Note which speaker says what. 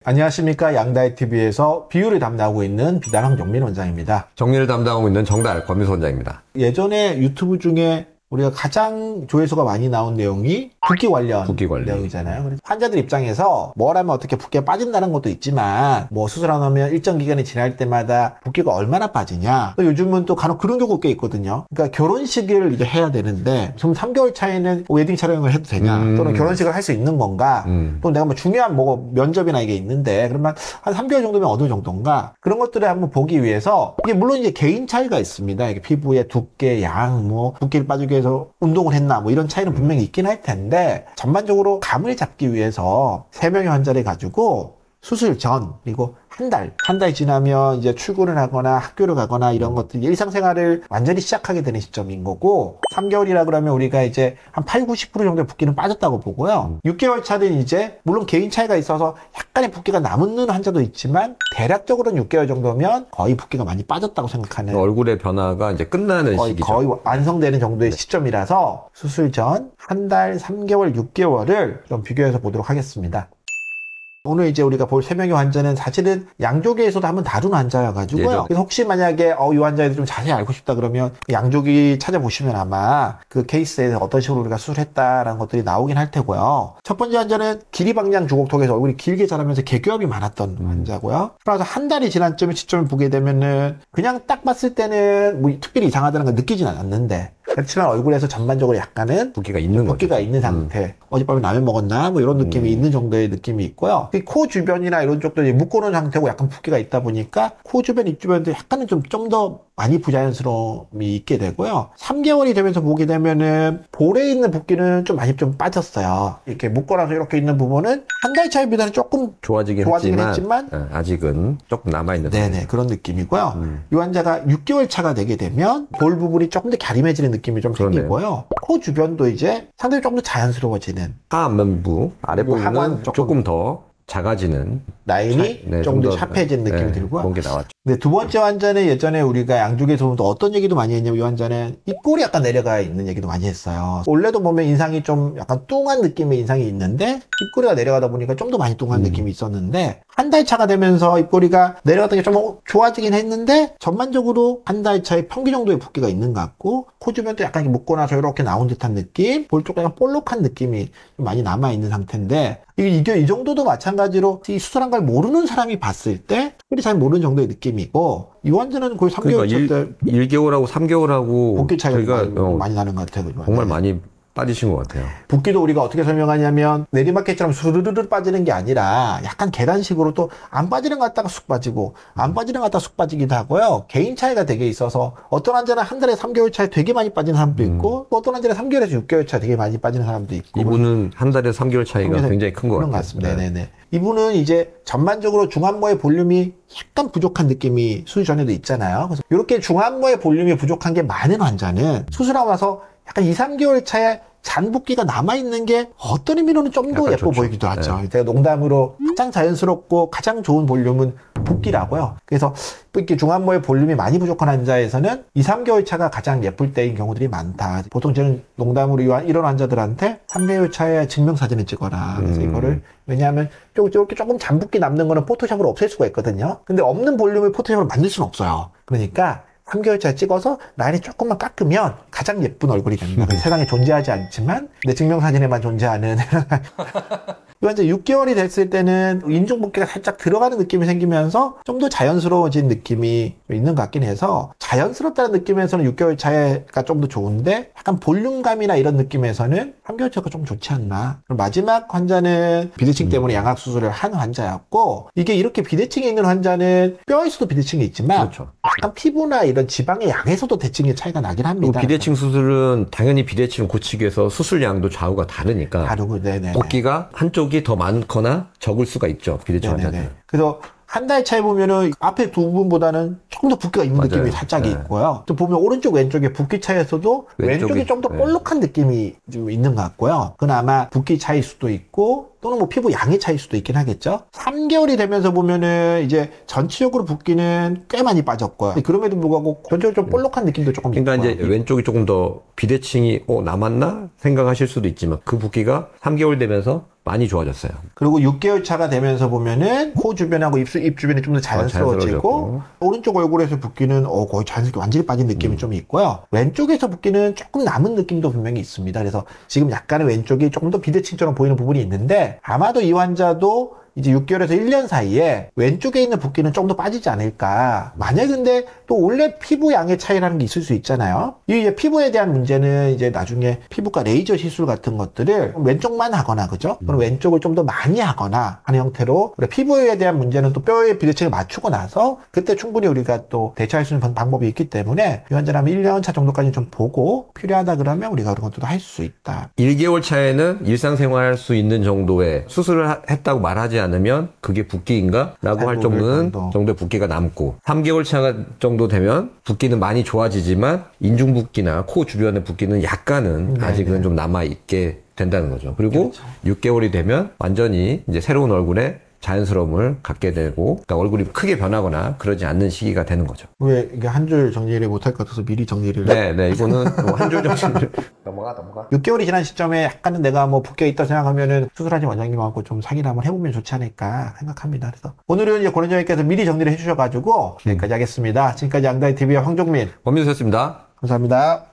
Speaker 1: 안녕하십니까. 양다이TV에서 비유를 담당하고 있는 비단왕 정민 원장입니다.
Speaker 2: 정리를 담당하고 있는 정달 권미소 원장입니다.
Speaker 1: 예전에 유튜브 중에 우리가 가장 조회수가 많이 나온 내용이 붓기 관련 내용이잖아요. 그래서 환자들 입장에서 뭘 하면 어떻게 붓기가 빠진다는 것도 있지만 뭐 수술하고 나면 일정 기간이 지날 때마다 붓기가 얼마나 빠지냐. 또 요즘은 또 간혹 그런 경우가 꽤 있거든요. 그러니까 결혼식을 이제 해야 되는데 좀 3개월 차에는 웨딩 촬영을 해도 되냐, 또는 결혼식을 할 수 있는 건가, 또 내가 뭐 중요한 뭐 면접이나 이게 있는데 그러면 한 3개월 정도면 어느 정도인가, 그런 것들을 한번 보기 위해서, 이게 물론 이제 개인 차이가 있습니다. 이게 피부의 두께, 양, 뭐 붓기를 빠지기 위해서 운동을 했나 뭐 이런 차이는 분명히 있긴 할 텐데, 전반적으로 감을 잡기 위해서 3명의 환자를 가지고 수술 전, 그리고 한 달 지나면 이제 출근을 하거나 학교를 가거나 이런 것들, 일상생활을 완전히 시작하게 되는 시점인 거고, 3개월이라 그러면 우리가 이제 한 8, 90% 정도의 붓기는 빠졌다고 보고요. 6개월 차는 이제 물론 개인 차이가 있어서 약간의 붓기가 남는 환자도 있지만 대략적으로는 6개월 정도면 거의 붓기가 많이 빠졌다고 생각하는,
Speaker 2: 얼굴의 변화가 이제 끝나는 시기죠.
Speaker 1: 거의 완성되는 정도의 시점이라서 수술 전 한 달, 3개월, 6개월을 좀 비교해서 보도록 하겠습니다. 오늘 이제 우리가 볼 3명의 환자는 사실은 양조기에서도 한번 다룬 환자여가지고요. 그래서 혹시 만약에 이 환자에 대해서 좀 자세히 알고 싶다 그러면 양조기 찾아보시면 아마 그 케이스에 어떤 식으로 우리가 수술했다라는 것들이 나오긴 할 테고요. 첫 번째 환자는 길이방향 주걱턱에서 얼굴이 길게 자라면서 개교합이 많았던 환자고요. 그래서 한 달이 지난 시점을 보게 되면은 그냥 딱 봤을 때는 뭐 특별히 이상하다는 걸 느끼지는 않았는데, 그렇지만 얼굴에서 전반적으로 약간은
Speaker 2: 붓기가 있는
Speaker 1: 상태. 어젯밤에 라면 먹었나? 뭐 이런 느낌이 있는 정도의 느낌이 있고요. 코 주변이나 이런 쪽도 묶어놓은 상태고 약간 붓기가 있다 보니까 코 주변, 입 주변도 약간은 좀 더 많이 부자연스러움이 있게 되고요. 3개월이 되면서 보게 되면은 볼에 있는 붓기는 좀 많이 빠졌어요. 이렇게 묶어놔서 이렇게 있는 부분은 한 달 차에 비해서는 조금 좋아지긴 했지만
Speaker 2: 아직은 조금 남아있는.
Speaker 1: 네네, 그런 느낌이고요. 이 환자가 6개월 차가 되게 되면 볼 부분이 조금 더 갸름해지는 느낌이 좀 생기고요. 코 주변도 이제 상당히 조금 더 자연스러워지는,
Speaker 2: 하안면부 아랫부분은 조금 더 작아지는
Speaker 1: 라인이 조금 더 샤프해진 느낌이 들고요.
Speaker 2: 그런 게 나왔죠.
Speaker 1: 네, 두 번째 환자는 예전에 우리가 양쪽에서 또 어떤 얘기도 많이 했냐면, 이 환자는 입꼬리 약간 내려가 있는 얘기도 많이 했어요. 원래도 보면 인상이 좀 약간 뚱한 느낌의 인상이 있는데 입꼬리가 내려가다 보니까 좀 더 많이 뚱한 느낌이 있었는데, 한 달 차가 되면서 입꼬리가 내려갔던 게 좀 좋아지긴 했는데 전반적으로 한 달 차에 평균 정도의 붓기가 있는 것 같고, 코 주변도 약간 묶어놔서 이렇게 나온 듯한 느낌, 볼 쪽도 약간 볼록한 느낌이 좀 많이 남아있는 상태인데, 이게 이 정도도 마찬가지로 이 수술한 걸 모르는 사람이 봤을 때 특별히 잘 모르는 정도의 느낌이고, 이 환자는 거의 3개월 차 때
Speaker 2: 1개월하고 3개월하고
Speaker 1: 붓기 차이가 많이 나는 것 같아요.
Speaker 2: 정말 많이 빠지신 것 같아요.
Speaker 1: 붓기도 우리가 어떻게 설명하냐면 내리막길처럼 수르르르 빠지는 게 아니라 약간 계단식으로 또 안 빠지는 것 같다가 쑥 빠지고 안 빠지는 것 같다가 쑥 빠지기도 하고요. 개인 차이가 되게 있어서 어떤 환자는 한 달에 3개월 차에 되게 많이 빠지는 사람도 있고, 또 어떤 환자는 3개월에서 6개월 차에 되게 많이 빠지는 사람도 있고.
Speaker 2: 이분은 한 달에 3개월 차이가 굉장히 큰 것 같아요.
Speaker 1: 같습니다. 네네. 이분은 이제 전반적으로 중안모의 볼륨이 약간 부족한 느낌이 수술 전에도 있잖아요. 그래서 이렇게 중안모의 볼륨이 부족한 게 많은 환자는 수술하고 나서 약간 2, 3개월 차에 잔붓기가 남아있는 게 어떤 의미로는 좀 더 예뻐 보이기도 하죠. 네. 제가 농담으로 가장 자연스럽고 가장 좋은 볼륨은 붓기라고요. 그래서 이렇게 중안모의 볼륨이 많이 부족한 환자에서는 2, 3개월 차가 가장 예쁠 때인 경우들이 많다. 보통 저는 농담으로 이런 환자들한테 3개월 차에 증명사진을 찍어라. 그래서 이거를, 왜냐하면 이렇게 조금 잔붓기 남는 거는 포토샵으로 없앨 수가 있거든요. 근데 없는 볼륨을 포토샵으로 만들 수는 없어요. 그러니까 3개월 차에 찍어서 라인이 조금만 깎으면 가장 예쁜 얼굴이 됩니다. 세상에 존재하지 않지만 내 증명사진에만 존재하는 이 환자 6개월이 됐을 때는 인중붓기가 살짝 들어가는 느낌이 생기면서 좀 더 자연스러워진 느낌이 있는 것 같긴 해서, 자연스럽다는 느낌에서는 6개월 차가 좀 더 좋은데 약간 볼륨감이나 이런 느낌에서는 3개월 차가 좀 좋지 않나. 그럼 마지막 환자는 비대칭 때문에 양악수술을 한 환자였고, 이게 이렇게 비대칭이 있는 환자는 뼈에서도 비대칭이 있지만 약간 피부나 이런 지방의 양에서도 대칭의 차이가 나긴 합니다.
Speaker 2: 비대칭 수술은 당연히 비대칭을 고치기 위해서 수술량도 좌우가 다르니까 붓기가 한쪽이 더 많거나 적을 수가 있죠, 비대칭 환자들은.
Speaker 1: 그래서 한 달 차에 보면은 앞에 두 분보다는 조금 더 붓기가 있는 느낌이 살짝 있고요. 또 보면 오른쪽 왼쪽에 붓기 차이에서도 왼쪽이 좀 더 볼록한 느낌이 좀 있는 것 같고요. 그건 아마 붓기 차이일 수도 있고, 또는 뭐 피부 양의 차이일 수도 있긴 하겠죠. 3개월이 되면서 보면은 이제 전체적으로 붓기는 꽤 많이 빠졌고요. 그럼에도 불구하고 전체적으로 좀 볼록한 느낌도 조금 있고요.
Speaker 2: 그러니까 이제 왼쪽이 조금 더 비대칭이 남았나 생각하실 수도 있지만, 그 붓기가 3개월 되면서 많이 좋아졌어요.
Speaker 1: 그리고 6개월 차가 되면서 보면은 코 주변하고 입 주변이 좀 더 자연스러워지고 오른쪽 얼굴에서 붓기는 거의 자연스럽게 완전히 빠진 느낌이 좀 있고요. 왼쪽에서 붓기는 조금 남은 느낌도 분명히 있습니다. 그래서 지금 약간은 왼쪽이 조금 더 비대칭처럼 보이는 부분이 있는데 아마도 이 환자도 이제 6개월에서 1년 사이에 왼쪽에 있는 붓기는 좀 더 빠지지 않을까. 만약에 근데 또 원래 피부 양의 차이라는 게 있을 수 있잖아요. 이 피부에 대한 문제는 이제 나중에 피부과 레이저 시술 같은 것들을 왼쪽만 하거나, 그죠? 그럼 왼쪽을 좀 더 많이 하거나 하는 형태로 우리 피부에 대한 문제는 또 뼈의 비대칭을 맞추고 나서 그때 충분히 우리가 또 대처할 수 있는 방법이 있기 때문에 이 환자라면 1년 차 정도까지 좀 보고 필요하다 그러면 우리가 그런 것도 할 수 있다.
Speaker 2: 1개월 차에는 일상생활 할 수 있는 정도의 수술을 했다고 말하지 않으면 그게 붓기인가? 라고 할 정도의 붓기가 남고 3개월 차 정도 되면 붓기는 많이 좋아지지만 인중붓기나 코 주변의 붓기는 약간은 아직은 좀 남아있게 된다는 거죠. 그리고 6개월이 되면 완전히 이제 새로운 얼굴에 자연스러움을 갖게 되고 그러니까 얼굴이 크게 변하거나 그러지 않는 시기가 되는 거죠.
Speaker 1: 왜 이게 한 줄 정리를 못할 것 같아서 미리 정리를
Speaker 2: 네, 이거는 뭐 한 줄 정리를
Speaker 1: 넘어가 6개월이 지난 시점에 약간은 내가 뭐 붓기가 있다 생각하면은 수술하신 원장님하고 좀 상의를 한번 해보면 좋지 않을까 생각합니다. 그래서 오늘은 이제 권원장님께서 미리 정리를 해주셔가지고 여기까지 하겠습니다. 지금까지 양다이TV의 황종민
Speaker 2: 권민수였습니다.
Speaker 1: 감사합니다.